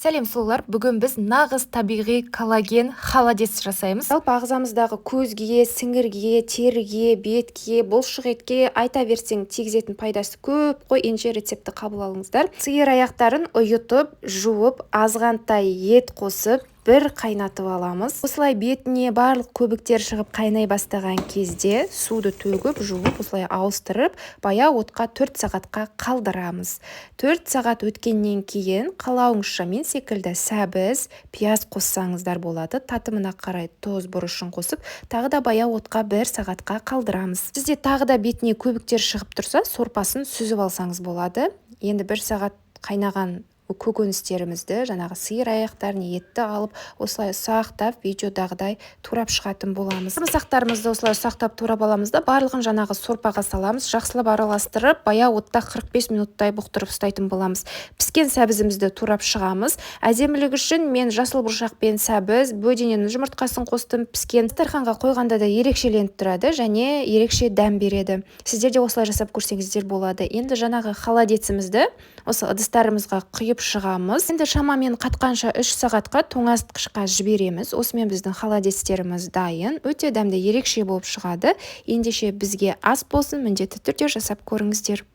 Сәлем сұлулар, бүгін біз нағыз табиғи коллаген холодец жасаймыз. Жалпы ағзамыздағы көзге, сіңірге, теріге, бетке, бұлшық етке айта берсең тигізетін пайдасы көп қой. Енже рецепті қабыл алыңыздар. Сиыр аяқтарын ұйытып, жуып, азғантай ет қосып, бір қайнатып аламыз. Осылай бетіне барлық көбіктер шығып қайнай бастаған кезде суды төгіп, жуып, осылай ауыстырып, баяу отқа 4 сағатқа қалдырамыз. 4 сағат өткеннен кейін қалауыңызша мен секілді сәбіз, пияз қоссаңыздар болады. Татымына қарай тұз, бұрышын қосып, тағы да баяу отқа 1 сағатқа қалдырамыз. Сізде тағы да бетіне көбіктер шығып тұрса, сорпасын сүзіп алсаңыз болады. Енді 1 сағат қайнаған көкөністерімізді, жаңағы сиыр аяқтарын, етті алып, осылай ұсақтап, видеодағыдай турап шығатын боламыз. Самырсақтарымызды осылай ұсақтап турап аламыз да, барлығын жаңағы сорпаға саламыз, жақсылап араластырып, баяу отта 45 минуттай бұқтырып ұстайтын боламыз. Піскен сәбізімізді турап шығамыз. Әдемілік үшін мен жасыл бұршақ пен сәбіз, бөдененің жұмыртқасын қостым. Піскен дастарханға қойғанда да ерекшеленіп тұрады және ерекше дәм береді. Сіздер де осылай жасап көрсеңіздер болады. Енді жаңағы холодецімізді осы ыдыстарымызға құйып шығамыз. Енді шамамен қатқанша 3 сағатқа тоңазытқышқа жібереміз. Осымен біздің холодецтеріміз дайын. Өте дәмді ерекше болып шығады. Ендеше бізге ас болсын, міндетті түрде жасап көріңіздер.